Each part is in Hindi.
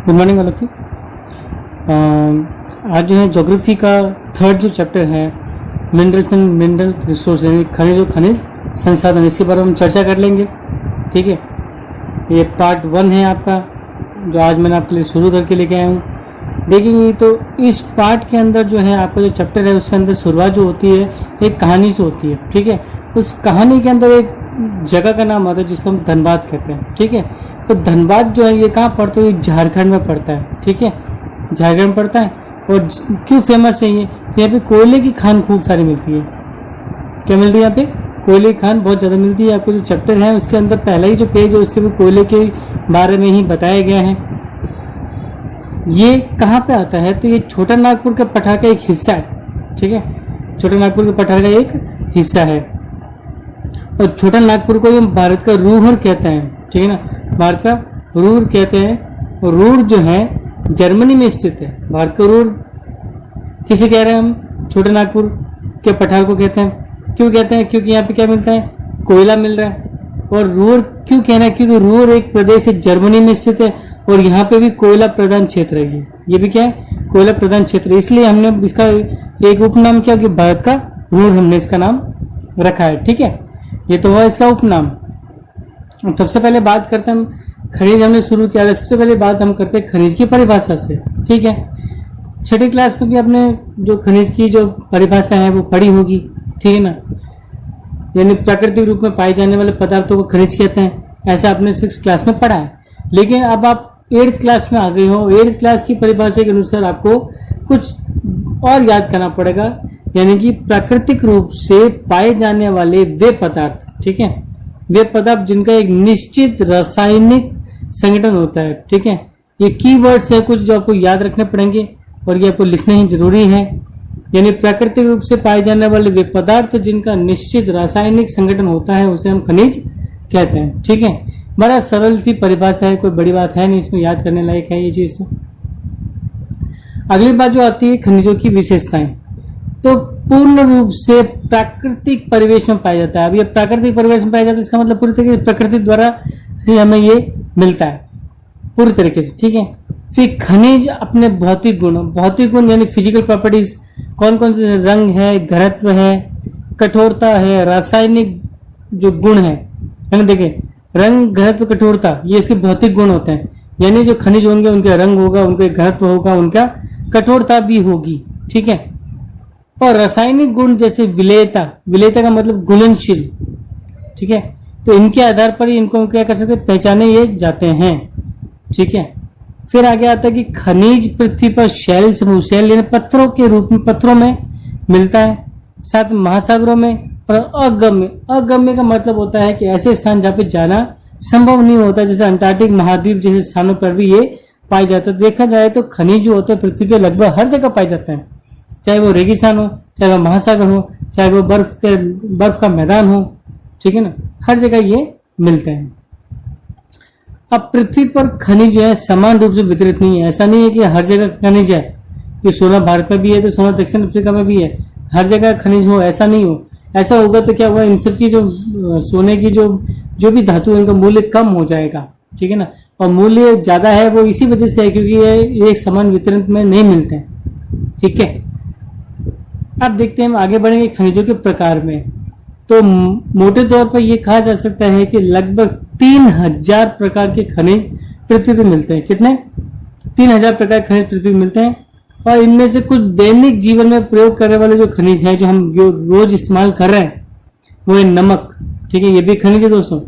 Good morning all of you. आज जो है ज्योग्राफी का थर्ड जो चैप्टर है मिनरल्स एंड मिनरल रिसोर्स, खनिज और खनिज संसाधन, इसके बारे में हम चर्चा कर लेंगे। ठीक है, ये पार्ट 1 है आपका, जो आज मैंने आपके लिए शुरू करके लेके आया हूँ। देखेंगे तो इस पार्ट के अंदर जो है आपका जो चैप्टर है उसके अंदर शुरुआत जो होती है एक कहानी से होती है। ठीक है, उस कहानी के अंदर एक जगह का नाम आता है जिसको हम धनबाद कहते हैं। ठीक है, तो धनबाद जो है ये कहाँ पड़ता है? झारखंड में पड़ता है। ठीक है, झारखंड में पड़ता है। और क्यों फेमस है ये? यहाँ पे कोयले की खान खूब सारी मिलती है। क्या मिलती है यहाँ पे? कोयले की खान बहुत ज्यादा मिलती है। आपको जो चैप्टर है उसके अंदर पहला ही जो पेज है उसके भी कोयले के बारे में ही बताया गया है। ये कहाँ पे आता है? तो ये छोटा नागपुर के पठार का एक हिस्सा है। ठीक है, छोटा नागपुर के पठार का एक हिस्सा है। और छोटा नागपुर को ये भारत का रूर कहते हैं। ठीक है ना, भारत का रूर कहते हैं। और रूर जो है जर्मनी में स्थित है। भारत का रूर किसे कह रहे हैं हम? छोटे नागपुर के पठार को कहते हैं। क्यों कहते हैं? क्योंकि यहाँ पे क्या मिलता है? कोयला मिल रहा है। और रूर क्यों कहना है? क्योंकि रूर एक प्रदेश है, जर्मनी में स्थित है और यहाँ पे भी कोयला प्रधान क्षेत्र है। ये भी क्या है? कोयला प्रधान क्षेत्र। इसलिए हमने इसका एक उपनाम किया कि भारत का रूर, हमने इसका नाम रखा है। ठीक है, ये तो हुआ इसका उपनाम। सबसे पहले बात करते हैं हम खनिज, हमने शुरू किया। सबसे पहले बात हम करते हैं खनिज की परिभाषा से। ठीक है, छठी क्लास में भी आपने जो खनिज की जो परिभाषा है वो पढ़ी होगी। ठीक है ना, यानी प्राकृतिक रूप में पाए जाने वाले पदार्थों को खनिज कहते हैं, ऐसा आपने 6th क्लास में पढ़ा है। लेकिन अब आप 8th क्लास में आ गए हो। 8th क्लास की परिभाषा के अनुसार आपको कुछ और याद करना पड़ेगा, यानी कि प्राकृतिक रूप से पाए जाने वाले वे पदार्थ। ठीक है, वे पदार्थ जिनका एक निश्चित रासायनिक संगठन होता है। ठीक है, ये कीवर्ड्स है कुछ जो आपको याद रखने पड़ेंगे और ये आपको लिखना ही जरूरी है। यानी प्राकृतिक रूप से पाए जाने वाले वे पदार्थ जिनका निश्चित रासायनिक संगठन होता है उसे हम खनिज कहते हैं। ठीक है, बड़ा सरल सी परिभाषा है, कोई बड़ी बात है नहीं, इसमें याद करने लायक है ये चीज। तो अगली बात जो आती है खनिजों की विशेषताएं, तो पूर्ण रूप से प्राकृतिक परिवेश में पाया जाता है। अब ये प्राकृतिक परिवेश में पाया जाता है, इसका मतलब पूरी तरीके से प्रकृति द्वारा ही हमें ये मिलता है पूरी तरीके से। ठीक है, फिर खनिज अपने भौतिक गुण यानी फिजिकल प्रॉपर्टीज, कौन कौन से रंग है, घनत्व है, कठोरता है, रासायनिक जो गुण है ना, देखिए रंग, घनत्व, कठोरता, ये इसके भौतिक गुण होते हैं। यानी जो खनिज होंगे उनका रंग होगा, उनका घनत्व होगा, उनका कठोरता भी होगी। ठीक है, और रासायनिक गुण जैसे विलेयता का मतलब घुलनशील। ठीक है, तो इनके आधार पर ही इनको क्या कर सकते हैं? पहचाने ये जाते हैं। ठीक है, फिर आगे आता है कि खनिज पृथ्वी पर शैल समूह, शैल यानी पत्थरों के रूप में, पत्थरों में मिलता है, साथ महासागरों में। और अगम्य का मतलब होता है कि ऐसे स्थान जहाँ पे जाना संभव नहीं होता, जैसे अंटार्कटिक महाद्वीप जैसे स्थानों पर भी ये पाए जाते हैं। देखा जाए तो खनिज जो होते हैं पृथ्वी पे लगभग हर जगह पाए जाते हैं, चाहे वो रेगिस्तान हो, चाहे वो महासागर हो, चाहे वो बर्फ का मैदान हो। ठीक है ना, हर जगह ये मिलते हैं। अब पृथ्वी पर खनिज जो है समान रूप से वितरित नहीं है। ऐसा नहीं है कि हर जगह खनिज है, कि सोना भारत में भी है तो सोना दक्षिण अफ्रीका में भी है, हर जगह खनिज हो, ऐसा नहीं हो। ऐसा होगा तो क्या हुआ, इन सब की जो सोने की जो भी धातु है उनका मूल्य कम हो जाएगा। ठीक है ना, और मूल्य ज्यादा है वो इसी वजह से है क्योंकि ये एक समान वितरण में नहीं मिलते हैं। ठीक है, अब देखते हैं हम आगे बढ़ेंगे खनिजों के प्रकार में। तो मोटे तौर पर यह कहा जा सकता है कि लगभग 3000 प्रकार के खनिज पृथ्वी पर मिलते हैं। कितने? 3000 प्रकार के खनिज पृथ्वी पर मिलते हैं। और इनमें से कुछ दैनिक जीवन में प्रयोग करने वाले जो खनिज हैं, जो हम रोज इस्तेमाल कर रहे हैं, वो है नमक। ठीक है, ये भी खनिज है दोस्तों।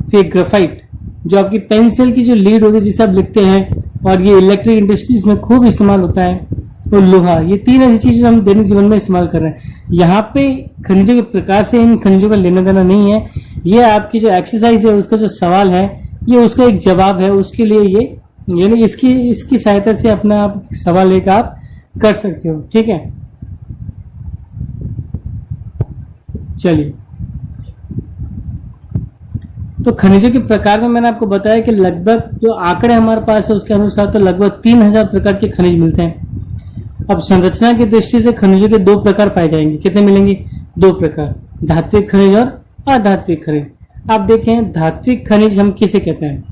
फिर ग्रेफाइट, जो आपकी पेंसिल की जो लीड होती है जिसे आप लिखते हैं, और ये इलेक्ट्रिक इंडस्ट्रीज में खूब इस्तेमाल होता है। और लोहा, ये 3 ऐसी चीजें हम दैनिक जीवन में इस्तेमाल कर रहे हैं। यहाँ पे खनिजों के प्रकार से इन खनिजों का लेना देना नहीं है। ये आपकी जो एक्सरसाइज है उसका जो सवाल है ये उसका एक जवाब है, उसके लिए ये यानी इसकी सहायता से अपना आप सवाल लेकर आप कर सकते हो। ठीक है, चलिए, तो खनिजों के प्रकार में मैंने आपको बताया कि लगभग जो आंकड़े हमारे पास है उसके अनुसार तो लगभग 3000 प्रकार के खनिज मिलते हैं। अब संरचना की दृष्टि से खनिजों के 2 प्रकार पाए जाएंगे। कितने मिलेंगे? 2 प्रकार, धात्विक खनिज और अधात्विक खनिज। आप देखें धात्विक खनिज हम किसे कहते हैं?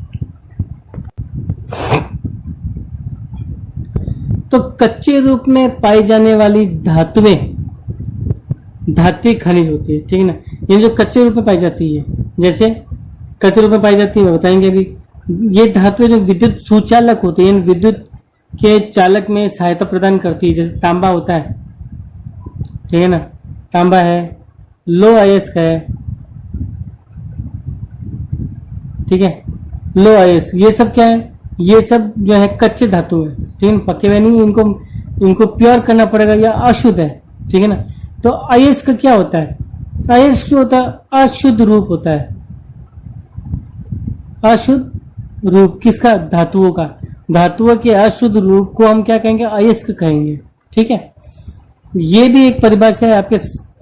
तो कच्चे रूप में पाई जाने वाली धातुएं धात्विक खनिज होती है, ठीक है ना। ये जो कच्चे रूप में पाई जाती है, जैसे कच्चे रूप में पाई जाती है बताएंगे अभी। ये धातुएं जो विद्युत सुचालक होती है, विद्युत के चालक में सहायता प्रदान करती है, जैसे तांबा होता है, ठीक है ना, तांबा है, लो अयस्क है, ठीक है, लो अयस्क, ये सब क्या है, ये सब जो है कच्चे धातु है, ठीक है, पके हुए नहीं, इनको प्योर करना पड़ेगा, या अशुद्ध है, ठीक है ना। तो अयस्क क्या होता है, अयस्क जो होता है अशुद्ध रूप होता है, अशुद्ध रूप किसका, धातुओं का, धातुओं के अशुद्ध रूप को हम क्या कहेंगे, अयस्क कहेंगे, ठीक है। ये भी एक परिभाषा है, आपके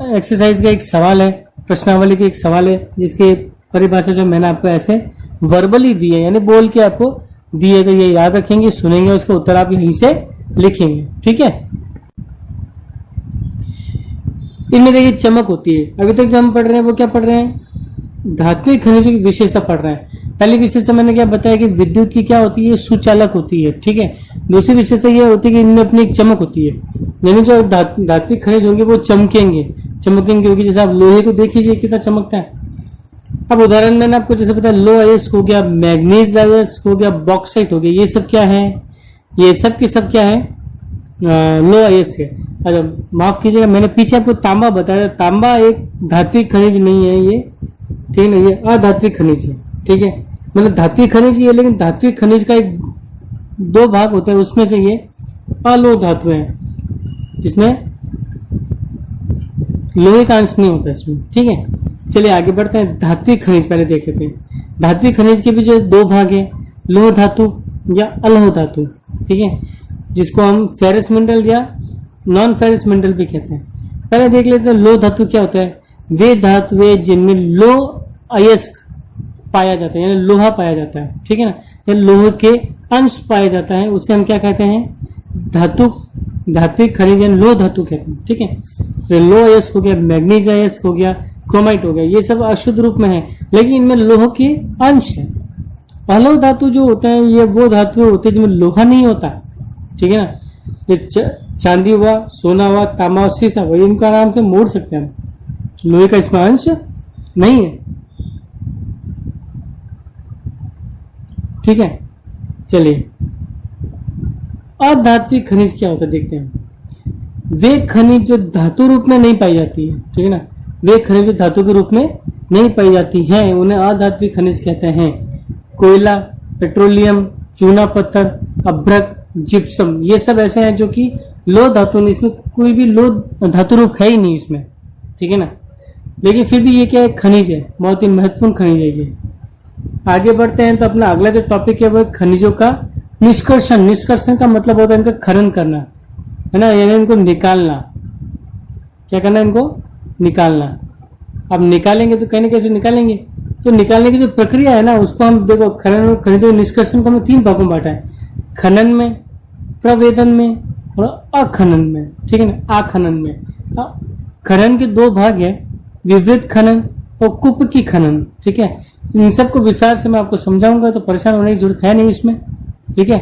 एक्सरसाइज का एक सवाल है, प्रश्नावली का एक सवाल है, जिसकी परिभाषा जो मैंने आपको ऐसे वर्बली दी है, यानी बोल के आपको दी है, तो ये याद रखेंगे, सुनेंगे, उसका उत्तर आप यहीं से लिखेंगे, ठीक है। इनमें देखिए चमक होती है, अभी तक जो हम पढ़ रहे हैं वो क्या पढ़ रहे हैं, धात्विक खनिजों की विशेषता पढ़ रहे हैं। पहली विशेषता मैंने क्या बताया कि विद्युत की क्या होती है, सुचालक होती है, ठीक है। दूसरी विशेषता ये होती है कि इनमें अपनी एक चमक होती है, यानी जो धात्विक खनिज होंगे वो चमकेंगे, क्योंकि जैसे आप लोहे को देखिए कितना चमकता है। अब उदाहरण मैंने आपको जैसे बताया, लो अयस्क हो गया, मैग्नीज अयस्क हो गया, बॉक्साइट हो गया, ये सब क्या है, ये सब के सब क्या है, लो अयस्क है। अच्छा माफ कीजिएगा, मैंने पीछे आपको तांबा बताया, तांबा एक धात्विक खनिज नहीं है ये, ठीक है ना, ये अधात्विक खनिज है, ठीक है। मतलब धात्विक खनिज ही है, लेकिन धात्विक खनिज का एक दो भाग होता है, उसमें से ये अलोह धातु है, जिसमें लोहे का अंश नहीं होता इसमें, ठीक है। चलिए आगे बढ़ते हैं, धात्विक खनिज पहले देख लेते हैं। धात्विक खनिज के भी जो दो भाग है, लोह धातु या अलोह धातु, ठीक है, जिसको हम फेरस मिनरल या नॉन फेरस मिनरल भी कहते हैं। पहले देख लेते हैं लोह धातु क्या होता है। वे धातुएं जिनमें लोह अयस्क पाया जाता है, यानी लोहा पाया जाता है, ठीक है ना, या लोहे के अंश पाया जाता है, उसे हम क्या कहते हैं, धात्विक खनिज यानी लोह धातु कहते हैं, ठीक है। तो लोह अयस्क हो गया, मैग्नीज अयस्क हो गया, क्रोमाइट हो गया, ये सब अशुद्ध रूप में है, लेकिन इनमें लोह के अंश है। अलोह धातु जो होता है, ये वो धातु होते हैं जिनमें लोहा नहीं होता, ठीक है ना। ये चांदी हुआ, सोना हुआ, तांबा और शीशा हुआ, इनको आराम से मोड़ सकते हैं, लोहे का इसमें अंश नहीं है, ठीक है। चलिए अधात्विक खनिज क्या होता है देखते हैं। वे खनिज जो धातु रूप में नहीं पाई जाती है, ठीक है ना, वे खनिज जो धातु के रूप में नहीं पाई जाती हैं, उन्हें अधात्विक खनिज कहते हैं। कोयला, पेट्रोलियम, चूना पत्थर, अभ्रक, जिप्सम, ये सब ऐसे हैं जो कि लोह धातु नहीं, इसमें कोई भी लोह धातु रूप है ही नहीं इसमें, ठीक है ना, लेकिन फिर भी ये क्या है, खनिज है, बहुत ही महत्वपूर्ण खनिज है ये। आगे बढ़ते हैं तो अपना अगला जो टॉपिक है वो खनिजों का निष्कर्षण। निष्कर्षण का मतलब होता है इनका खनन करना, है ना, यानी इनको निकालना। क्या करना, इनको निकालना। अब निकालेंगे तो कहने कैसे निकालेंगे, तो निकालने की जो प्रक्रिया है ना, उसको हम देखो खनन और खनिजों के निष्कर्षण को हमें तीन भागों में बांटा है, खनन में, प्रवेदन में और अखनन में, ठीक है ना, आखनन में। खनन के दो भाग है, विवृत खनन और कुपिकी खनन, ठीक है। इन सबको विस्तार से मैं आपको समझाऊंगा, तो परेशान होने की जरूरत है नहीं इसमें, ठीक है।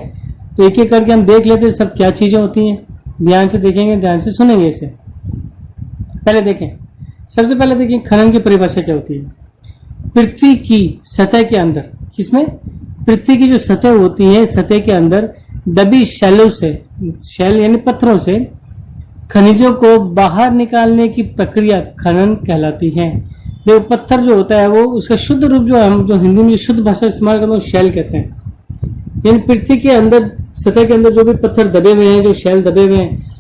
तो एक एक करके हम देख लेते हैं सब क्या चीजें होती हैं, ध्यान से देखेंगे, ध्यान से सुनेंगे इसे। पहले देखें, सबसे पहले देखिए खनन की परिभाषा क्या होती है। पृथ्वी की सतह के अंदर, किसमें, पृथ्वी की जो सतह होती है, सतह के अंदर दबी शैलों से, शैल यानी पत्थरों से खनिजों को बाहर निकालने की प्रक्रिया खनन कहलाती है। देखो पत्थर जो होता है वो उसका शुद्ध रूप जो हम जो हिंदी में शुद्ध भाषा इस्तेमाल करते हैं शैल कहते हैं, यानी पृथ्वी के अंदर सतह के अंदर जो भी पत्थर दबे हुए हैं, जो शैल दबे हुए हैं,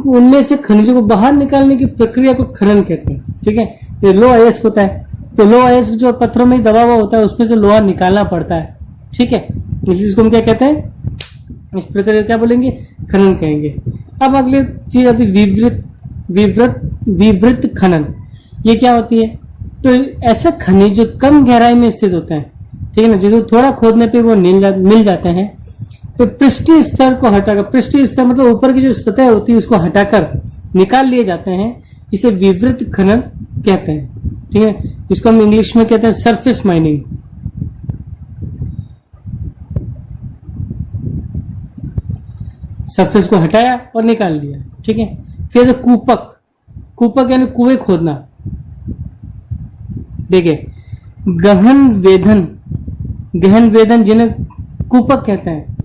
उनमें से खनिजों को बाहर निकालने की प्रक्रिया को खनन कहते हैं, ठीक है। ये लोह अयस्क होता है, तो लोह अयस्क जो पत्थरों में दबा हुआ होता है उसमें से लोहा निकालना पड़ता है, ठीक है। इसको हम क्या कहते हैं, इस प्रक्रिया क्या बोलेंगे, खनन कहेंगे। अब अगली चीज आती विवृत खनन। ये क्या होती है, तो ऐसे खनिज जो कम गहराई में स्थित होते हैं, ठीक है ना, जिसको थोड़ा खोदने पे वो मिल जाते हैं, तो पृष्ठीय स्तर को हटाकर, पृष्ठीय स्तर मतलब ऊपर की जो सतह होती है उसको हटाकर निकाल लिए जाते हैं, इसे विवृत खनन कहते हैं, ठीक है। इसको हम इंग्लिश में कहते हैं सरफेस माइनिंग। सरफेस को हटाया और निकाल लिया, ठीक है। फिर कूपक, कूपक यानी कुएं खोदना। देखिए गहन वेधन, गहन वेधन जिन्हें कूपक कहते हैं,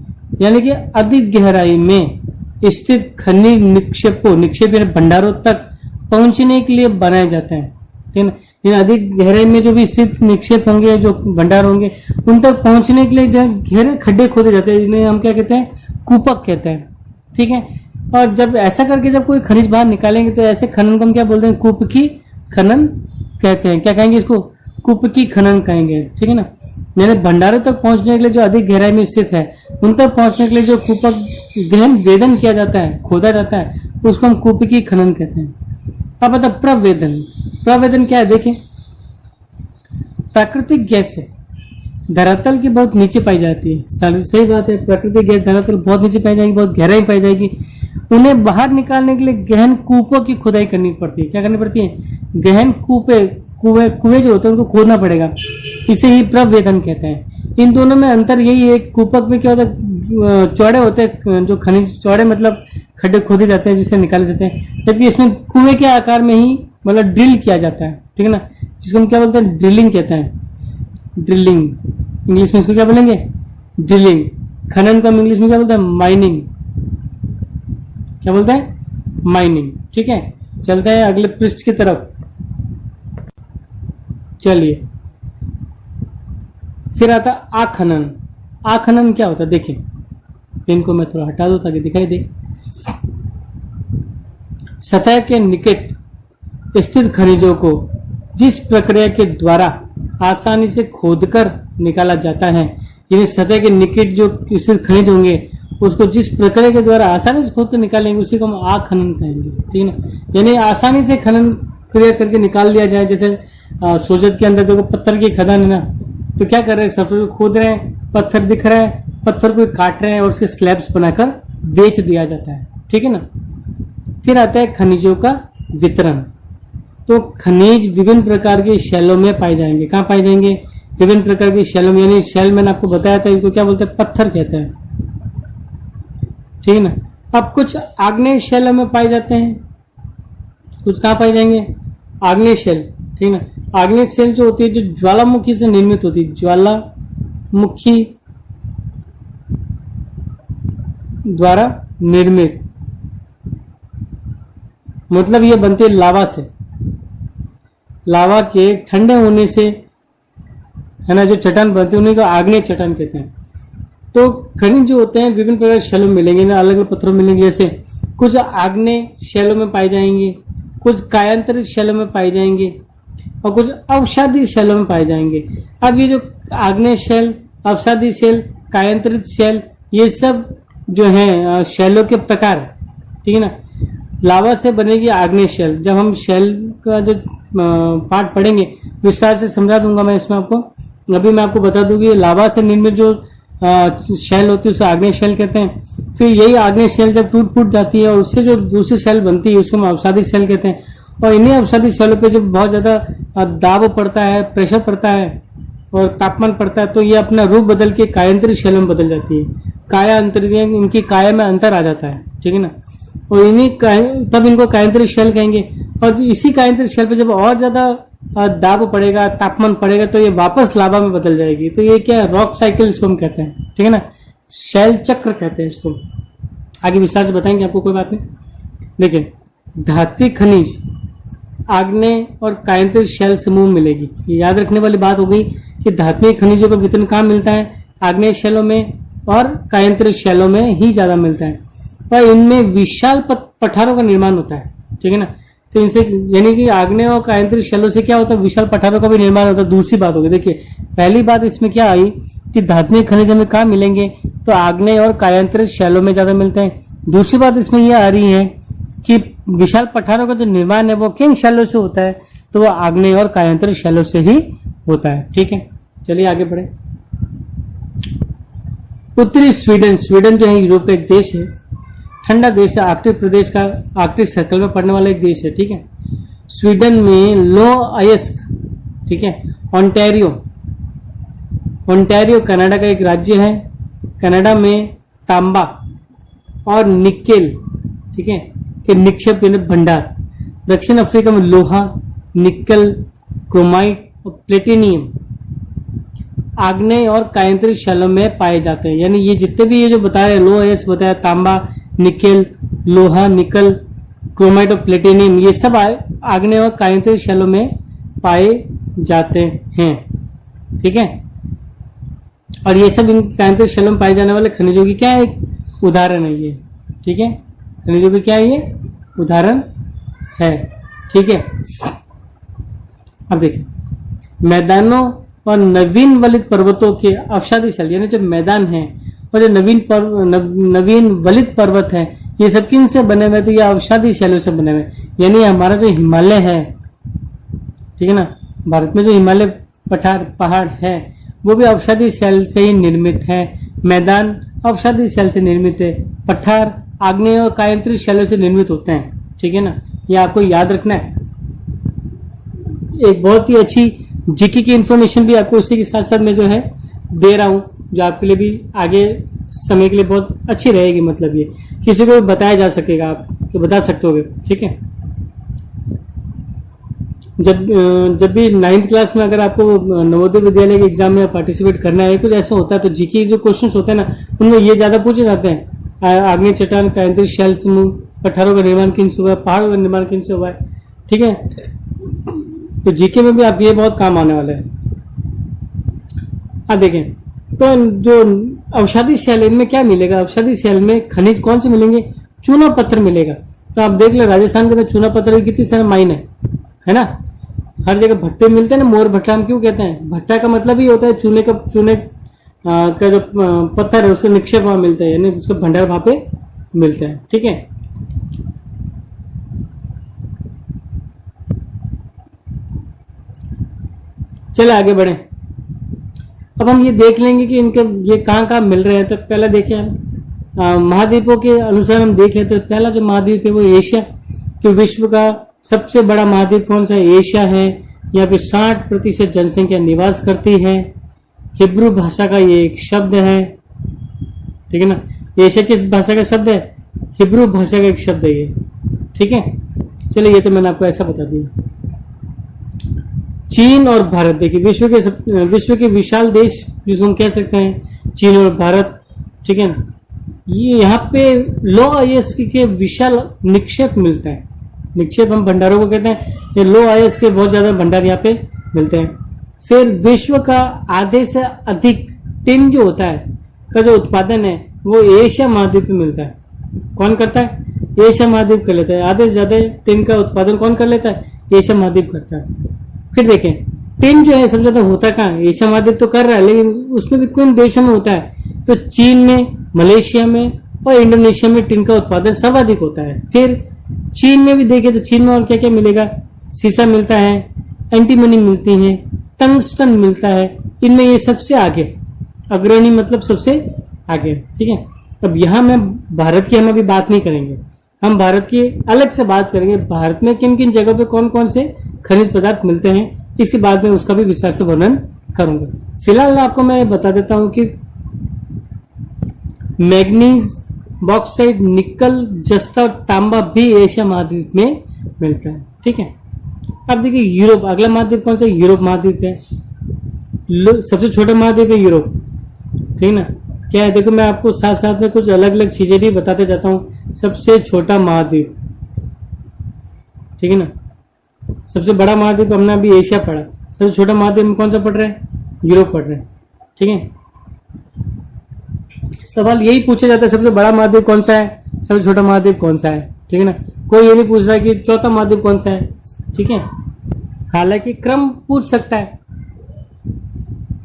यानी कि अधिक गहराई में स्थित खनिज निक्षेपों, निक्षेप यानी भंडारों तक पहुंचने के लिए बनाए जाते हैं, ठीक है। इन अधिक गहराई में जो भी स्थित निक्षेप होंगे, जो भंडार होंगे, उन तक पहुंचने के लिए जो गहरे खड्डे खोदे जाते हैं, इन्हें हम क्या कहते हैं, कूपक कहते हैं, ठीक है। और जब ऐसा करके जब कोई खनिज बाहर निकालेंगे तो ऐसे खनन को हम क्या बोलते हैं, कूपकी खनन कहते हैं। क्या कहेंगे इसको, कूपकी खनन कहेंगे, ठीक है ना। यानी भंडारों तक पहुंचने के लिए जो अधिक गहराई में स्थित है, उन तक पहुंचने के लिए जो कूपक गहन वेदन किया जाता है, खोदा जाता है, उसको हम कूपकी खनन कहते हैं। अब बता प्रवेदन, प्रवेदन क्या है, देखें। प्राकृतिक गैस है, धरातल की बहुत नीचे पाई जाती है, सही बात है। प्राकृतिक गैस धरातल बहुत नीचे पाई जाएगी, बहुत गहराई पाई जाएगी। उन्हें बाहर निकालने के लिए गहन कूपों की खुदाई करनी पड़ती है। क्या करनी पड़ती है, गहन कुएं जो होते हैं उनको खोदना पड़ेगा, इसे ही प्रवेदन कहते हैं। इन दोनों में अंतर यही है, कूपक में क्या होता है, चौड़े होते हैं, जो खनिज चौड़े मतलब खड्डे खोदे जाते हैं जिससे निकाले जाते हैं, जबकि इसमें कुएं के आकार में ही मतलब ड्रिल किया जाता है, ठीक है ना, जिसको हम क्या बोलते हैं, ड्रिलिंग कहते हैं। ड्रिलिंग इंग्लिश में इसको क्या बोलेंगे, ड्रिलिंग। खनन को हम इंग्लिश में क्या बोलते हैं, माइनिंग। क्या बोलते हैं, माइनिंग, ठीक है। चलते हैं अगले पृष्ठ की तरफ। चलिए फिर आता आखनन। आखनन क्या होता है, देखिए पेन को मैं थोड़ा हटा दूं ताकि दिखाई दे। सतह के निकट स्थित खनिजों को जिस प्रक्रिया के द्वारा आसानी से खोदकर निकाला जाता है, यानी सतह के निकट जो स्थित खनिज होंगे उसको जिस प्रक्रिया के द्वारा आसानी से खोद कर निकालेंगे उसी को हम आखनन कहेंगे, ठीक है ना। यानी आसानी से खनन क्रिया करके निकाल दिया जाए। जैसे सोजत के अंदर देखो पत्थर की खदान है ना, तो क्या कर रहे हैं, सरफेस को खोद रहे हैं, पत्थर दिख रहा है, पत्थर को काट रहे हैं और उसके स्लैब्स बनाकर बेच दिया जाता है, ठीक है ना। फिर आता है खनिजों का वितरण। तो खनिज विभिन्न प्रकार के शैलों में पाए जाएंगे। कहाँ पाए जाएंगे, विभिन्न प्रकार की शैलों में, यानी शैल मैंने आपको बताया था, इनको क्या बोलते हैं, पत्थर कहते हैं, ठीक है ना। अब कुछ आग्नेय शैलों में पाए जाते हैं, कुछ कहाँ पाए जाएंगे, आग्नेय शैल, ठीक है ना। आग्नेय शैल जो होती है जो ज्वालामुखी से निर्मित होती है, ज्वालामुखी द्वारा निर्मित, मतलब ये बनती है लावा से, लावा के ठंडे होने से, है ना, जो चट्टान बनती है उन्हीं को आग्नेय चट्टान कहते हैं। तो खनिज जो होते हैं विभिन्न प्रकार के शैलों में मिलेंगे ना, अलग अलग पत्थरों में मिलेंगे। जैसे कुछ आग्नेय शैलों में पाए जाएंगे, कुछ कायांतरित शैलों में पाए जाएंगे और कुछ अवसादी शैलों में पाए जाएंगे। अब ये जो आग्नेय शैल, अवसादी शैल, कायांतरित शैल, ये सब जो है शैलों के प्रकार, ठीक है ना। लावा से बनेगी आग्नेय शैल। जब हम शैल का जो पार्ट पढ़ेंगे विस्तार से समझा दूंगा मैं इसमें आपको। अभी मैं आपको बता दूंगी लावा से निर्मित जो शैल होती है उसे आग्नेय शैल कहते हैं। फिर यही आग्नेय शैल जब टूट फूट जाती है और उससे जो दूसरी शैल बनती है उसको हम अवसादी शैल कहते हैं। और इन्हीं अवसादी शैलों पे जब बहुत ज्यादा दाब पड़ता है, प्रेशर पड़ता है और तापमान पड़ता है तो ये अपना रूप बदल के कायांतरित शैलों में बदल जाती है। काया अंतरित, इनकी काया में अंतर आ जाता है, ठीक है ना। और इन्हीं तब इनको कायांतरित शैल कहेंगे। और इसी कायांतरित शैल पे जब और ज्यादा दाब पड़ेगा, तापमान पड़ेगा तो ये वापस लावा में बदल जाएगी। तो ये क्या है, रॉक साइकिल इसको हम कहते हैं, ठीक है ना, शैल चक्र कहते हैं इसको। आगे विस्तार से बताएंगे आपको, कोई बात नहीं। देखिए धात्विक खनिज आग्नेय और कायांतरित शैल समूह मिलेगी। ये याद रखने वाली बात हो गई कि धात्विक खनिजों का वितरण कहाँ मिलता है, आग्नेय शैलों में और कायांतरित शैलों में ही ज्यादा मिलता है। और इनमें विशाल पठारों का निर्माण होता है, ठीक है ना। तो इनसे यानी कि आग्नेय और कायांतरित शैलों से क्या होता है, विशाल पठारों का भी निर्माण होता है। दूसरी बात होगी, देखिए पहली बात इसमें क्या आई कि धात्विक खनिज हमें कहाँ मिलेंगे, तो आग्नेय और कायांतरित शैलों में ज्यादा मिलते हैं। दूसरी बात इसमें यह आ रही है कि विशाल पठारों का जो निर्माण है वो किन शैलों से होता है, तो वो आग्नेय और कायांतरित शैलों से ही होता है, ठीक है। चलिए आगे बढ़े। उत्तरी स्वीडन, स्वीडन जो है यूरोप का एक देश है, ठंडा देश है, आर्कटिक प्रदेश का, आर्कटिक सर्कल में पड़ने वाला एक देश है, ठीक है। स्वीडन में लोअयस्क, ठीक है, ओंटारियो, ओंटारियो कनाडा का एक राज्य है। कनाडा में तांबा, और निकेल, ठीक है, के निक्षेप यानी भंडार। दक्षिण अफ्रीका में लोहा, निकल, क्रोमाइट और प्लेटिनियम आग्नेय और कायंत्री शैलों में पाए जाते हैं। यानी ये जितने भी ये जो बताया लो एस बताया, तांबा, निकेल, लोहा, निकल, क्रोमाइट और प्लेटिनियम, ये सब आग्नेय और कायंत्री शैलों में पाए जाते हैं, ठीक है। और ये सब इन कायंत्री शैलों में पाए जाने वाले खनिजों की क्या एक उदाहरण है ये, ठीक है। खनिजों की क्या है ये उदाहरण है, ठीक है। अब देखिए मैदानों और नवीन वलित पर्वतों के अवसादी शैल, यानी जो मैदान है और जो नवीन वलित पर्वत है, ये सब किन से बने हुए? तो ये अवसादी शैलों से बने हुए। यानी हमारा जो हिमालय है, ठीक है ना, भारत में जो हिमालय पहाड़ है वो भी अवसादी शैल से ही निर्मित है। मैदान अवसादी शैल से निर्मित है। पठार आग्नेय और कायंत्री शैलों से निर्मित होते हैं, ठीक है ना, ये आपको याद रखना है। एक बहुत ही अच्छी जीके की इंफॉर्मेशन भी आपको इसी के साथ साथ मैं जो है दे रहा हूं, जो आपके लिए भी आगे समय के लिए बहुत अच्छी रहेगी। मतलब ये किसी को बताया जा सकेगा, आप तो बता सकते होगे, ठीक है। जब भी 9th क्लास में अगर आपको नवोदय विद्यालय के एग्जाम में पार्टिसिपेट करना है, कुछ ऐसा होता है, तो जीके जो क्वेश्चंस होते हैं ना, उनमें ये ज्यादा पूछे जाते हैं। आग्नेय चट्टान, कायंत्री शैल समूह, पठारों का निर्माण किन से हुआ है, पहाड़ों का निर्माण किन से हुआ है, ठीक है। तो जीके में भी आप ये बहुत काम आने वाला है। अब देखें तो जो अवसादी शैल, इनमें क्या मिलेगा? अवसादी शैल में खनिज कौन से मिलेंगे? चूना पत्थर मिलेगा। तो आप देख लो राजस्थान के अंदर चूना पत्थर की कितनी सारे माइन है ना। हर जगह भट्टे मिलते हैं ना, मोर भट्टा हम क्यों कहते हैं? भट्टा का मतलब ही होता है चूने का जो पत्थर है उसका निक्षेप वहां मिलता है, यानी उसका भंडार वहां पे मिलता है, ठीक है। चले आगे बढ़े। अब हम ये देख लेंगे कि इनके ये कहाँ मिल रहे हैं। तो पहला देखें हम महाद्वीपों के अनुसार हम देख लेते हैं। पहला जो महाद्वीप है वो एशिया, जो विश्व का सबसे बड़ा महाद्वीप कौन सा है? एशिया है। यहाँ पे 60% जनसंख्या निवास करती है। हिब्रू भाषा का ये एक शब्द है, ठीक है ना। एशिया किस भाषा का शब्द है? हिब्रू भाषा का एक शब्द है ये, ठीक है। चलिए ये तो मैंने आपको ऐसा बता दिया। चीन और भारत, देखिए विश्व के विशाल देश जिसको हम कह सकते हैं चीन और भारत, ठीक है ना। ये यहाँ पे लो अयस्क के विशाल निक्षेप मिलते हैं। निक्षेप हम भंडारों को कहते हैं। ये लो अयस्क के बहुत ज्यादा भंडार यहाँ पे मिलते हैं। फिर विश्व का आधे से अधिक टिन जो होता है का जो उत्पादन है वो एशिया महाद्वीप में मिलता है। कौन करता है? एशिया महाद्वीप कर लेता है। आधे से ज्यादा टिन का उत्पादन कौन कर लेता है? एशिया महाद्वीप करता है। फिर देखें टिन जो है सबसे ज्यादा होता कहाँ है? एशिया महाद्वीप तो कर रहा है, लेकिन उसमें भी कौन देशों में होता है? तो चीन में, मलेशिया में और इंडोनेशिया में टिन का उत्पादन सर्वाधिक होता है। फिर चीन में भी देखें तो चीन में और क्या क्या मिलेगा? सीसा मिलता है, एंटीमनी मिलती है, टंगस्टन मिलता है। इनमें ये सबसे आगे, अग्रणी मतलब सबसे आगे, ठीक है। अब यहाँ मैं भारत की हम अभी बात नहीं करेंगे, हम भारत की अलग से बात करेंगे। भारत में किन किन जगहों पे कौन कौन से खनिज पदार्थ मिलते हैं, इसके बाद में उसका भी विस्तार से वर्णन करूंगा। फिलहाल आपको मैं बता देता हूं कि मैग्नीज, बॉक्साइट, निकल, जस्ता और तांबा भी एशिया महाद्वीप में मिलता है, ठीक है। अब देखिए यूरोप, अगला महाद्वीप कौन सा? यूरोप महाद्वीप है। सबसे छोटा महाद्वीप है यूरोप, ठीक है ना। क्या है देखो, मैं आपको साथ साथ में कुछ अलग अलग चीजें भी बताते जाता हूँ। सबसे छोटा महाद्वीप, ठीक है ना। सबसे बड़ा महाद्वीप हमने अभी एशिया पढ़ा, सबसे छोटा महाद्वीप में कौन सा पढ़ रहे हैं? यूरोप पढ़ रहे हैं, ठीक है। सवाल यही पूछा जाता है, सबसे बड़ा महाद्वीप कौन सा है, सबसे छोटा महाद्वीप कौन सा है, ठीक है ना। कोई ये नहीं पूछ रहा है कि चौथा महाद्वीप कौन सा है, ठीक है। हालांकि क्रम पूछ सकता है,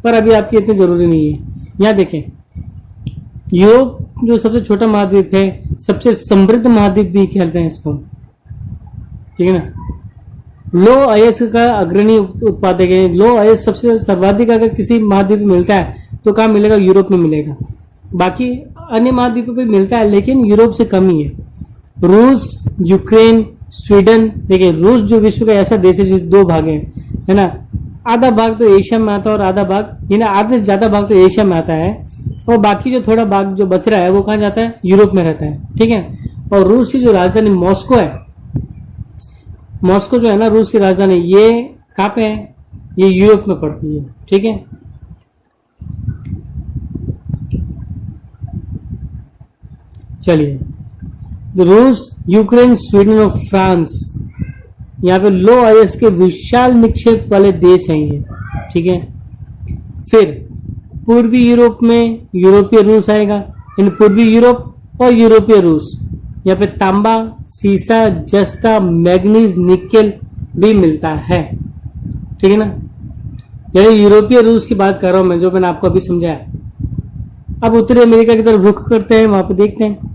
पर अभी आपकी इतनी जरूरी नहीं है। यहाँ देखें यूरोप जो सबसे छोटा महाद्वीप है, सबसे समृद्ध महाद्वीप भी कहते हैं इसको, ठीक है ना। लो अयस्क का अग्रणी उत्पादक है। लो अयस्क सबसे सर्वाधिक अगर किसी महाद्वीप में मिलता है तो कहाँ मिलेगा? यूरोप में मिलेगा। बाकी अन्य महाद्वीपों पे मिलता है, लेकिन यूरोप से कम ही है। रूस, यूक्रेन, स्वीडन, देखिए रूस जो विश्व का ऐसा देश है जिसके 2 भाग है ना। आधा भाग तो एशिया में आता है और आधा भाग, यानी आधे से ज्यादा भाग तो एशिया में आता है और बाकी जो थोड़ा भाग जो बच रहा है वो कहाँ जाता है, यूरोप में रहता है, ठीक है। और रूस की जो राजधानी मॉस्को है, मॉस्को जो है ना रूस की राजधानी, ये कहाँ पे है, ये यूरोप में पड़ती है, ठीक है। चलिए, रूस, यूक्रेन, स्वीडन और फ्रांस, यहाँ पे लो आयस के विशाल निक्षेप वाले देश हैं ये, ठीक है। फिर पूर्वी यूरोप में यूरोपीय रूस आएगा, इन पूर्वी यूरोप और यूरोपीय रूस, यहाँ पे तांबा, सीसा, जस्ता, मैग्नीज, निकेल भी मिलता है, ठीक है ना। यानी यूरोपीय रूस की बात कर रहा हूं मैं, जो मैंने आपको अभी समझाया। अब उत्तरी अमेरिका की तरफ रुख करते हैं, वहां पे देखते हैं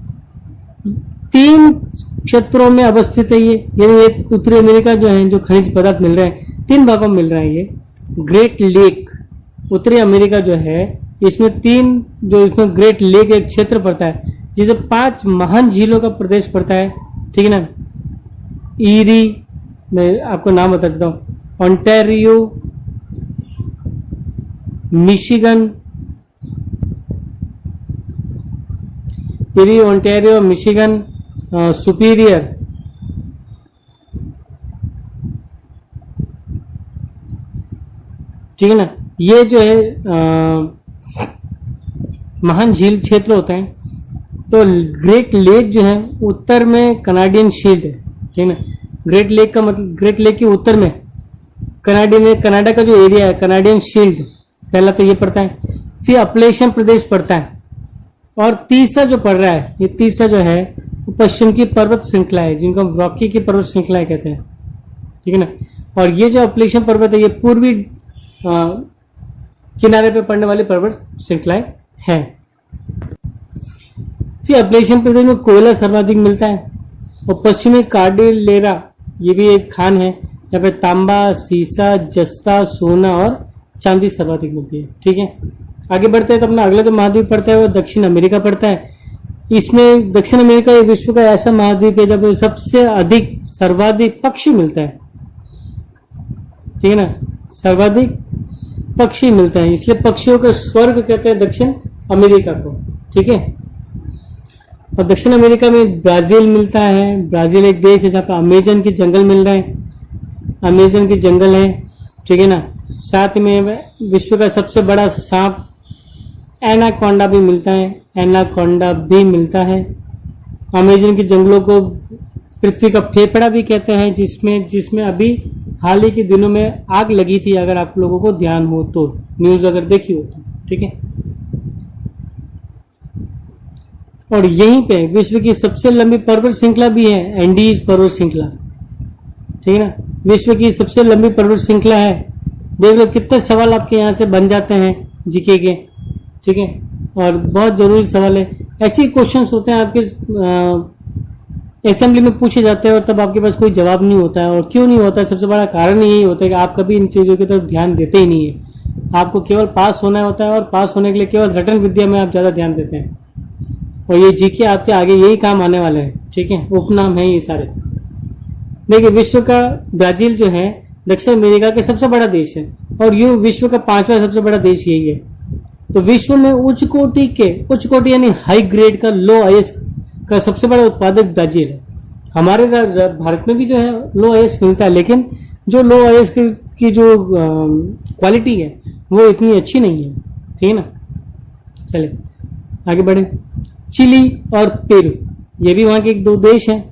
3 क्षेत्रों में अवस्थित है ये, यानी उत्तरी अमेरिका जो है, जो खनिज पदार्थ मिल रहे हैं 3 भागों में मिल रहा है ये। ग्रेट लेक, उत्तरी अमेरिका जो है इसमें इसमें ग्रेट लेक एक क्षेत्र पड़ता है, जिसे 5 महान झीलों का प्रदेश पड़ता है, ठीक है ना। ईरी, मैं आपको नाम बता देता हूं, Ontario, Michigan, eerie, Ontario, Michigan, superior, ठीक है ना। ये जो है महान झील क्षेत्र होते हैं। तो ग्रेट लेक जो है उत्तर में कनाडियन शील्ड है, ठीक है ना। ग्रेट लेक का मतलब, ग्रेट लेक के उत्तर में कनाडा का जो एरिया है, कनाडियन शील्ड पहला तो ये पड़ता है। फिर अपलेशियन प्रदेश पड़ता है, और तीसरा जो पड़ रहा है, ये तीसरा जो है वो पश्चिम की पर्वत श्रृंखला है, जिनको हम रॉकी की पर्वत श्रृंखला कहते हैं, ठीक है ना। और ये जो अपलेशियन पर्वत है, ये पूर्वी किनारे पे पड़ने वाली पर्वत श्रृंखलाएं हैं। फिर अपलेशियन प्रदेश में कोयला सर्वाधिक मिलता है, और पश्चिमी कार्डिलेरा ये भी एक खान है, यहाँ पे तांबा, सीसा, जस्ता, सोना और चांदी सर्वाधिक मिलती है, ठीक है। आगे बढ़ते हैं तो अपना अगला जो महाद्वीप पड़ता है वो दक्षिण अमेरिका पड़ता है। इसमें दक्षिण अमेरिका ये विश्व का ऐसा महाद्वीप है जब सबसे अधिक सर्वाधिक पक्षी मिलता है, ठीक है ना। सर्वाधिक पक्षी मिलता है, इसलिए पक्षियों का स्वर्ग कहते हैं दक्षिण अमेरिका को, ठीक है। और दक्षिण अमेरिका में ब्राजील मिलता है। ब्राजील एक देश है जहाँ पे अमेजन के जंगल मिल रहे हैं, अमेजन के जंगल है, ठीक है ना। साथ में विश्व का सबसे बड़ा सांप एनाकोंडा भी मिलता है, एनाकोंडा भी मिलता है। अमेजन के जंगलों को पृथ्वी का फेफड़ा भी कहते हैं, जिसमें अभी हाल ही के दिनों में आग लगी थी, अगर आप लोगों को ध्यान हो तो, न्यूज अगर देखी हो तो, ठीक है। और यहीं पे विश्व की सबसे लंबी पर्वत श्रृंखला भी है, एंडीज पर्वत श्रृंखला, ठीक है ना। विश्व की सबसे लंबी पर्वत श्रृंखला है। देख लो कितने सवाल आपके यहाँ से बन जाते हैं जीके के, ठीक है। और बहुत जरूरी सवाल है, ऐसे क्वेश्चंस होते हैं आपके असेंबली में पूछे जाते हैं, और तब आपके पास कोई जवाब नहीं होता है। और क्यों नहीं होता है, सबसे बड़ा कारण यही होता है कि आप कभी इन चीजों की तरफ ध्यान देते ही नहीं है। आपको केवल पास होना होता है, और पास होने के लिए केवल रटन विद्या में आप ज्यादा ध्यान देते हैं, और ये जीके आपके आगे यही काम आने वाले हैं, ठीक है। उपनाम है ये सारे। देखिए, विश्व का ब्राजील जो है दक्षिण अमेरिका के सबसे बड़ा देश है, और यूं विश्व का 5वां सबसे बड़ा देश यही है। तो विश्व में उच्च कोटि यानी हाई ग्रेड का लो आईएस का सबसे बड़ा उत्पादक ब्राजील है। हमारे भारत में भी जो है लो आईएस मिलता है, लेकिन जो लो आईएस की जो क्वालिटी है वो इतनी अच्छी नहीं है, ठीक है ना। चले आगे बढ़े। चिली और पेरू, ये भी वहां के एक 2 देश हैं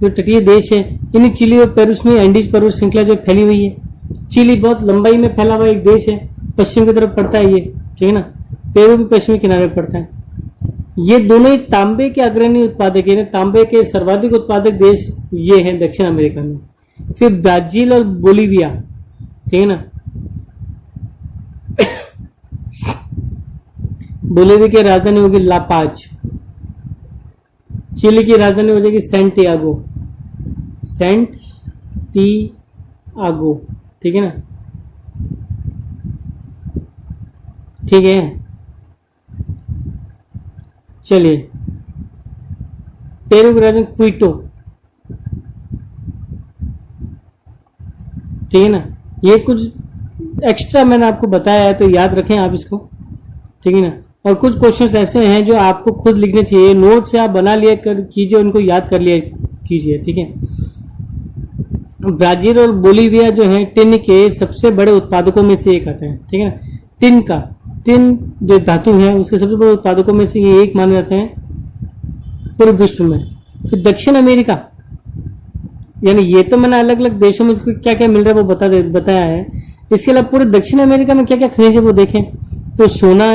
जो तटीय देश है। इन्हीं चिली और पेरू में एंडीज पर्वत श्रृंखला जो फैली हुई है। चिली बहुत लंबाई में फैला हुआ एक देश है, पश्चिम की तरफ पड़ता है ये, ठीक है ना। पेरू भी पश्चिमी किनारे पड़ता है। ये दोनों ही तांबे के अग्रणी उत्पादक है, तांबे के सर्वाधिक उत्पादक देश ये हैं दक्षिण अमेरिका में। फिर ब्राजील और बोलीविया, ठीक है ना। बोलीविया की राजधानी होगी लापाज, चिली की राजधानी हो जाएगी सेंटियागो, ठीक है ना, ठीक है। चलिए, पेरू की राजधानी क्विटो, ठीक है ना। ये कुछ एक्स्ट्रा मैंने आपको बताया है तो याद रखें आप इसको, ठीक है ना। और कुछ क्वेश्चंस ऐसे हैं जो आपको खुद लिखने चाहिए, नोट से आप बना लिया कीजिए, उनको याद कर लिया कीजिए, ठीक है। ब्राजील और बोलीविया जो है टिन के सबसे बड़े उत्पादकों में से एक आता है, ठीक है ना। टिन जो धातु है उसके सबसे बड़े उत्पादकों में से ये एक माने जाते हैं पूरे विश्व में। फिर दक्षिण अमेरिका, यानी ये तो मैंने अलग अलग देशों में क्या क्या मिल रहा है वो बताया है। इसके अलावा पूरे दक्षिण अमेरिका में क्या क्या खनिज है वो देखें तो सोना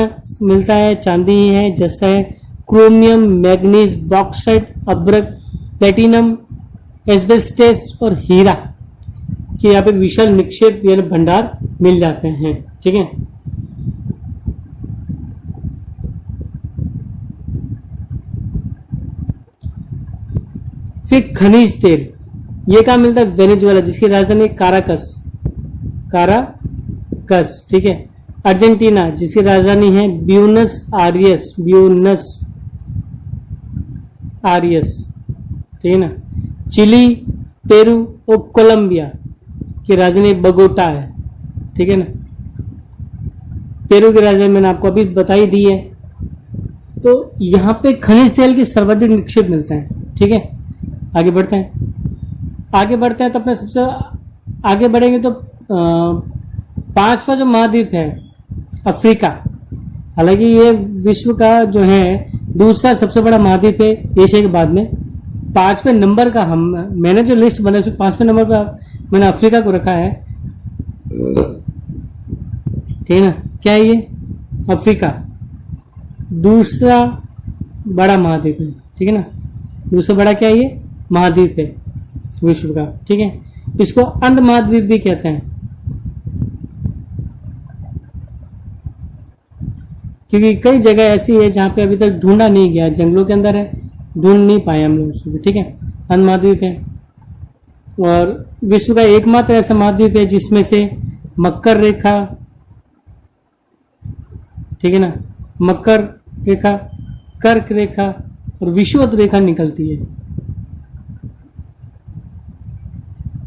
मिलता है, चांदी है, जस्ता है, क्रोमियम, मैग्नीज, बॉक्साइट, अब्रक, प्लेटिनम, एस्बेस्टस और हीरा के यहाँ पे विशाल निक्षेप यानी भंडार मिल जाते हैं, ठीक है। फिर खनिज तेल ये कहाँ मिलता है? वेनेजुएला, जिसकी राजधानी काराकस, ठीक है। अर्जेंटीना, जिसकी राजधानी है ब्यूनस आरियस, ठीक है ना। चिली, पेरू और कोलंबिया की राजधानी बगोटा है, ठीक है ना। पेरू की राजधानी मैंने आपको अभी बताई दी है। तो यहाँ पे खनिज तेल की सर्वाधिक निक्षेप मिलता है, ठीक है। आगे बढ़ते हैं तो अपने सबसे आगे बढ़ेंगे तो पांचवा जो महाद्वीप है अफ्रीका, हालांकि ये विश्व का जो है दूसरा सबसे बड़ा महाद्वीप है एशिया के बाद में। पांचवें नंबर का मैंने जो लिस्ट बनाई उसमें पांचवें नंबर पर मैंने अफ्रीका को रखा है, ठीक है ना। क्या है ये? अफ्रीका दूसरा बड़ा महाद्वीप है, ठीक है ना। दूसरा बड़ा क्या है? ये महाद्वीप है विश्व का, ठीक है। इसको अंध महाद्वीप भी कहते हैं क्योंकि कई जगह ऐसी है जहां पे अभी तक ढूंढा नहीं गया, जंगलों के अंदर है, ढूंढ नहीं पाए हम लोग उसको भी, ठीक है। अंध महाद्वीप है और विश्व का एकमात्र ऐसा महाद्वीप है जिसमें से मकर रेखा, ठीक है ना, मकर रेखा, कर्क रेखा और विषुवत रेखा निकलती है,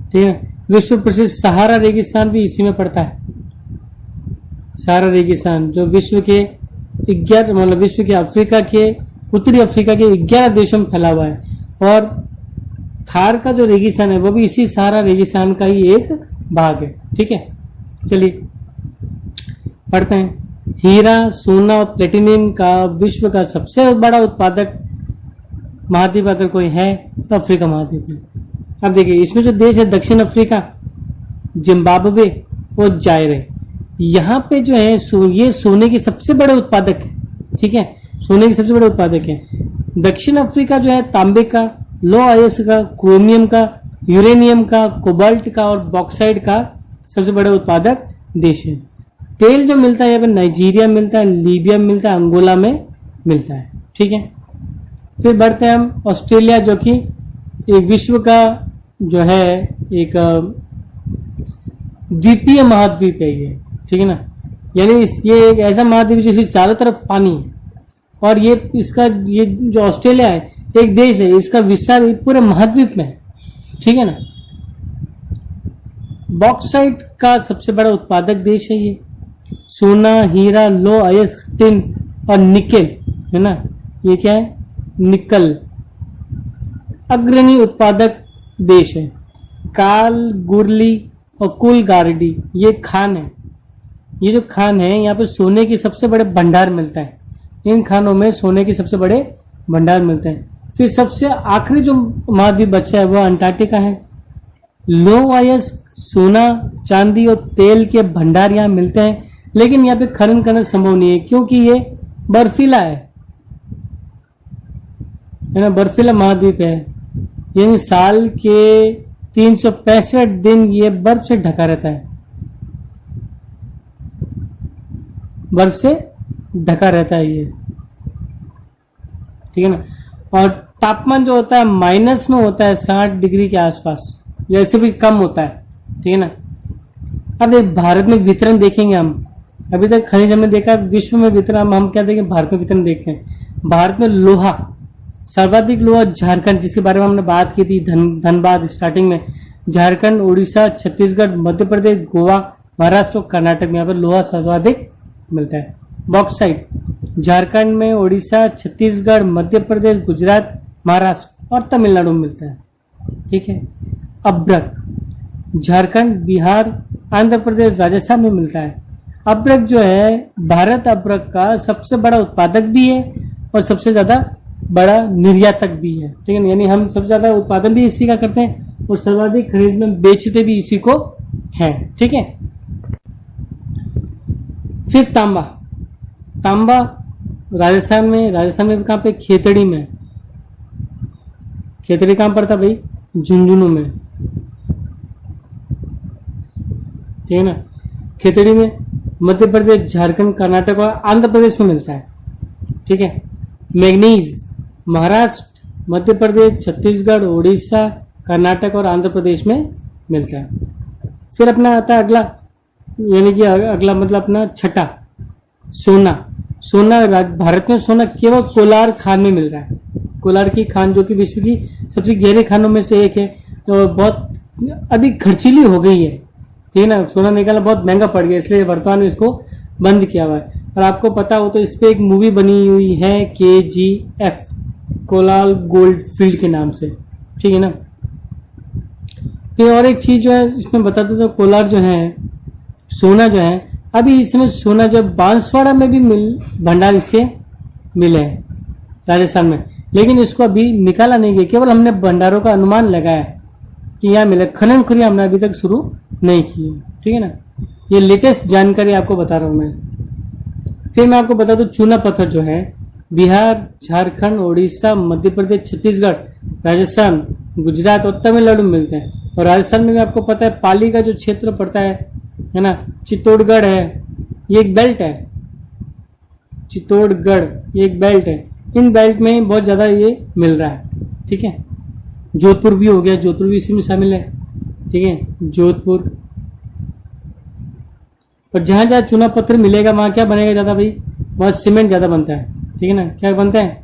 ठीक है। विश्व प्रसिद्ध सहारा रेगिस्तान भी इसी में पड़ता है। सहारा रेगिस्तान जो विश्व के 11 मतलब विश्व के अफ्रीका के उत्तरी अफ्रीका के 11 देशों में फैला हुआ है और थार का जो रेगिस्तान है वो भी इसी सहारा रेगिस्तान का ही एक भाग है, ठीक है। चलिए पढ़ते हैं। हीरा, सोना और प्लेटिनियम का विश्व का सबसे बड़ा उत्पादक महाद्वीप अगर कोई है तो अफ्रीका महाद्वीप है। अब देखिए इसमें जो देश है दक्षिण अफ्रीका, जिम्बाब्वे और जायरे, यहाँ पे जो है ये सोने के सबसे बड़े उत्पादक है, ठीक है। सोने के सबसे बड़े उत्पादक है। दक्षिण अफ्रीका जो है तांबे का, लो आयस का, क्रोमियम का, यूरेनियम का, कोबाल्ट का और बॉक्साइड का सबसे बड़ा उत्पादक देश है। तेल जो मिलता है यहाँ पे नाइजीरिया मिलता है, लीबिया मिलता है, अंगोला में मिलता है, ठीक है। फिर बढ़ते हैं हम ऑस्ट्रेलिया, जो कि एक विश्व का जो है एक द्वीपीय महाद्वीप है ये, ठीक है ना। यानी ये एक ऐसा महाद्वीप जिसके चारों तरफ पानी है और ये जो ऑस्ट्रेलिया है एक देश है, इसका विस्तार पूरे महाद्वीप में है, ठीक है ना। बॉक्साइट का सबसे बड़ा उत्पादक देश है ये। सोना, हीरा, लो आयस, टिन और निकेल, है ना, ये क्या है? निकल अग्रणी उत्पादक देश है। काल, गुरली और कुलगार्डी ये खान है। ये जो खान है यहाँ पे सोने के सबसे बड़े भंडार मिलता है। इन खानों में सोने के सबसे बड़े भंडार मिलते हैं। फिर सबसे आखिरी जो महाद्वीप बचा है वो अंटार्कटिका है। लो आयस, सोना, चांदी और तेल के भंडार यहाँ मिलते हैं, लेकिन यहाँ पे खनन करना संभव नहीं है क्योंकि ये बर्फीला है ना, बर्फीला महाद्वीप है। यानी साल के 365 दिन ये बर्फ से ढका रहता है, बर्फ से ढका रहता है ये, ठीक है ना। और तापमान जो होता है माइनस में होता है 60 डिग्री के आसपास, या इससे भी कम होता है, ठीक है ना। अब एक भारत में वितरण देखेंगे हम। अभी तक खनिज हमने देखा, विश्व में वितरण हम क्या देखें? भारत में वितरण देखते हैं। भारत में लोहा, सर्वाधिक लोहा झारखंड, जिसके बारे में हमने बात की थी धनबाद स्टार्टिंग में। झारखंड, उड़ीसा, छत्तीसगढ़, मध्य प्रदेश, गोवा, महाराष्ट्र और कर्नाटक में यहाँ पर लोहा सर्वाधिक मिलता है। बॉक्साइट झारखंड में, उड़ीसा, छत्तीसगढ़, मध्य प्रदेश, गुजरात, महाराष्ट्र और तमिलनाडु में मिलता है। ठीक है। अब्रक झारखंड, बिहार, आंध्र प्रदेश, राजस्थान में मिलता है। अब्रक जो है भारत अब्रक का सबसे बड़ा उत्पादक भी है और सबसे ज्यादा बड़ा निर्यातक भी है। ठीक है, यानी हम सबसे ज्यादा उत्पादन भी इसी का करते हैं और सर्वाधिक खरीद में बेचते भी इसी को हैं। ठीक है। फिर तांबा, तांबा राजस्थान में कहाँ पे? खेतड़ी में। खेतड़ी कहाँ पड़ता भाई? झुंझुनू में। ठीक है ना। खेतड़ी में मध्य प्रदेश, झारखंड, कर्नाटक और आंध्र प्रदेश में मिलता है। ठीक है। मैग्नीज महाराष्ट्र, मध्य प्रदेश, छत्तीसगढ़, उड़ीसा, कर्नाटक और आंध्र प्रदेश में मिलता है। फिर अपना आता है अगला, यानी कि अगला मतलब अपना छठा, सोना। सोना भारत में सोना केवल कोलार खान में मिल रहा है। कोलार की खान जो कि विश्व की सबसे गहरी खानों में से एक है और बहुत अधिक खर्चीली हो गई है। ठीक है ना। सोना निकालना बहुत महंगा पड़ गया, इसलिए वर्तमान में इसको बंद किया हुआ है। और आपको पता हो तो इस पे एक मूवी बनी हुई है KGF, कोलार गोल्ड फील्ड के नाम से। ठीक है ना। फिर और एक चीज जो है इसमें बता देता हूँ, कोलार जो है सोना जो है अभी इसमें सोना जो बांसवाड़ा में भी भंडार इसके मिले हैं राजस्थान में, लेकिन इसको अभी निकाला नहीं गया, केवल हमने भंडारों का अनुमान लगाया कि यहाँ मिले। खनन क्रिया हमने अभी तक शुरू नहीं की है। ठीक है ना। ये लेटेस्ट जानकारी आपको बता रहा हूं मैं। फिर मैं आपको बता दूं चूना पत्थर जो है बिहार, झारखंड, उड़ीसा, मध्य प्रदेश, छत्तीसगढ़, राजस्थान, गुजरात और तमिलनाडु में मिलते हैं। और राजस्थान में भी आपको पता है पाली का जो क्षेत्र पड़ता है ना, चित्तौड़गढ़ है, ये एक बेल्ट है। चित्तौड़गढ़ ये एक बेल्ट है, इन बेल्ट में बहुत ज्यादा ये मिल रहा है। ठीक है। जोधपुर भी हो गया, जोधपुर भी इसी में शामिल है। ठीक है। जोधपुर। और जहां जहां चूना पत्थर मिलेगा वहां क्या बनेगा ज्यादा भाई? वहां सीमेंट ज्यादा बनता है। ठीक है ना। क्या बनता है?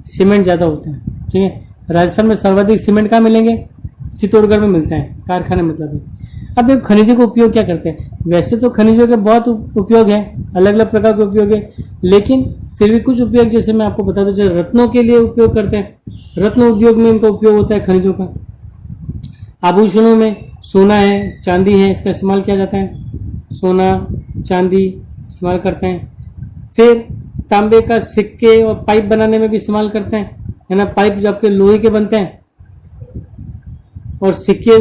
सीमेंट ज्यादा होता है। ठीक है। राजस्थान में सर्वाधिक सीमेंट कहाँ मिलेंगे? चित्तौड़गढ़ में मिलता है, कारखाने मतलब। अब देखो खनिजों का उपयोग क्या करते हैं। वैसे तो खनिजों के बहुत उपयोग है, अलग अलग प्रकार के उपयोग है, लेकिन फिर भी कुछ उपयोग जैसे मैं आपको बता दूं, जो रत्नों के लिए उपयोग करते हैं, रत्न उद्योग में इनका उपयोग होता है खनिजों का। आभूषणों में सोना है, चांदी है, इसका इस्तेमाल किया जाता है। सोना, चांदी इस्तेमाल करते हैं। फिर तांबे का सिक्के और पाइप बनाने में भी इस्तेमाल करते हैं, है ना। पाइप जो आपके लोहे के बनते हैं और सिक्के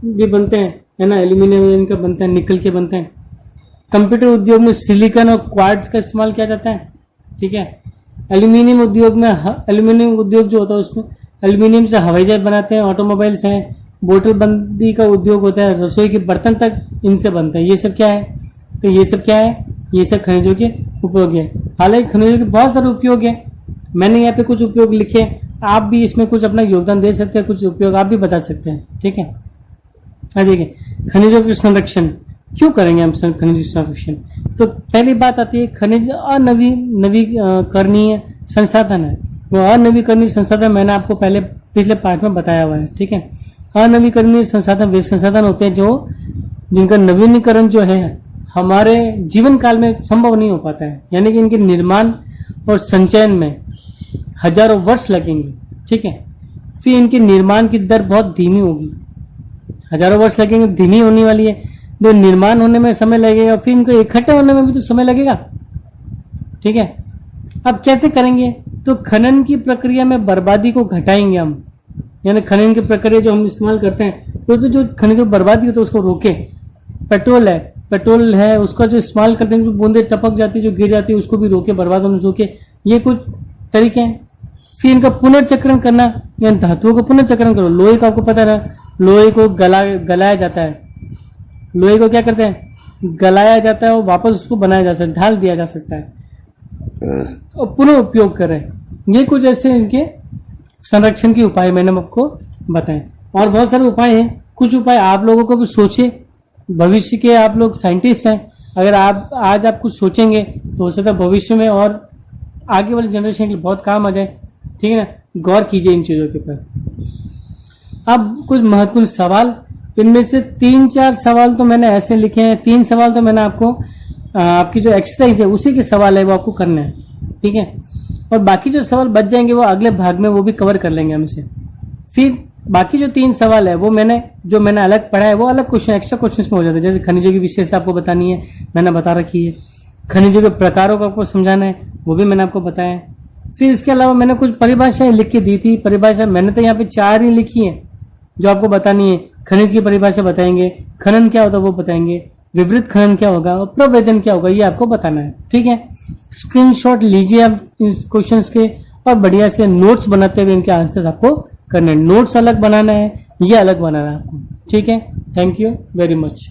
भी बनते हैं, है ना। एल्यूमिनियम इनका बनता है, निकल के बनते हैं। कंप्यूटर उद्योग में सिलिकॉन और क्वार्ट्ज का इस्तेमाल किया जाता है। ठीक है। एल्यूमिनियम उद्योग में, एल्यूमिनियम उद्योग जो होता है उसमें एल्यूमिनियम से हवाई जहाज बनाते हैं, ऑटोमोबाइल्स हैं, बोतल बंदी का उद्योग होता है, रसोई के बर्तन तक इनसे बनते हैं। ये सब क्या है? तो ये सब क्या है? ये सब खनिजों के उपयोग है। हालांकि खनिजों के बहुत सारे उपयोग है, मैंने यहाँ पे कुछ उपयोग लिखे, आप भी इसमें कुछ अपना योगदान दे सकते हैं, कुछ उपयोग आप भी बता सकते हैं। ठीक है। देखिए खनिजों के संरक्षण क्यों करेंगे हम खनिज संरक्षण? तो पहली बात आती है खनिज अनवीकरणीय संसाधन है। वो अनवीकरणीय संसाधन मैंने आपको पहले पिछले पार्ट में बताया हुआ है। ठीक है। अनवीकरणीय संसाधन वे संसाधन होते हैं जो जिनका नवीनीकरण जो है हमारे जीवन काल में संभव नहीं हो पाता है, यानी कि इनके निर्माण और संचयन में हजारों वर्ष लगेंगे। ठीक है। फिर इनके निर्माण की दर बहुत धीमी होगी, हजारों वर्ष लगेंगे, धीमी होने वाली है। जो निर्माण होने में समय लगेगा, फिर इनको इकट्ठे होने में भी तो समय लगेगा। ठीक है। अब कैसे करेंगे? तो खनन की प्रक्रिया में बर्बादी को घटाएंगे हम, यानी खनन की प्रक्रिया जो हम इस्तेमाल करते हैं तो जो खनिजों बर्बादी होती है उसको रोके। पेट्रोल है उसका जो इस्तेमाल करते हैं, जो बूंदे टपक जाती है, जो गिर जाती है, उसको भी रोके, बर्बाद होने से रोके। ये कुछ तरीके हैं। फिर इनका पुनर्चक्रण करना, यानी धातुओं का पुनर्चक्रण करो। लोहे का आपको पता है ना, लोहे को गलाया जाता है। लोहे को क्या करते हैं? गलाया जाता है और वापस उसको बनाया जा सकता है, ढाल दिया जा सकता है और पुनः उपयोग करें। ये कुछ ऐसे इनके संरक्षण के उपाय मैंने आपको बताए। और बहुत सारे उपाय हैं, कुछ उपाय आप लोगों को भी सोचे। भविष्य के आप लोग साइंटिस्ट हैं, अगर आप आज आप कुछ सोचेंगे तो हो सकता है भविष्य में और आगे वाली जनरेशन के लिए बहुत काम आ जाए। ठीक है ना। गौर कीजिए इन चीजों के ऊपर। अब कुछ महत्वपूर्ण सवाल, इनमें से 3-4 सवाल तो मैंने ऐसे लिखे हैं, 3 सवाल तो मैंने आपको आपकी जो एक्सरसाइज है उसी के सवाल है वो आपको करना है। ठीक है। और बाकी जो सवाल बच जाएंगे वो अगले भाग में वो भी कवर कर लेंगे हम इसे। फिर बाकी जो 3 सवाल है वो मैंने अलग पढ़ा है वो अलग क्वेश्चन एक्स्ट्रा क्वेश्चन में हो जाता है। जैसे खनिजों की विशेषता आपको बतानी है, मैंने बता रखी है। खनिजों के प्रकारों को आपको समझाना है, वो भी मैंने आपको बताया है। फिर इसके अलावा मैंने कुछ परिभाषाएं लिख के दी थी। परिभाषा मैंने तो यहाँ पे 4 ही लिखी है जो आपको बतानी है। खनिज की परिभाषा बताएंगे, खनन क्या होता है वो बताएंगे, विवृत खनन क्या होगा और प्रवेदन क्या होगा ये आपको बताना है। ठीक है, स्क्रीनशॉट लीजिए आप इस क्वेश्चंस के और बढ़िया से नोट्स बनाते हुए इनके आंसर्स आपको करने हैं। नोट्स अलग बनाना है, ये अलग बनाना है आपको। ठीक है, थैंक यू वेरी मच।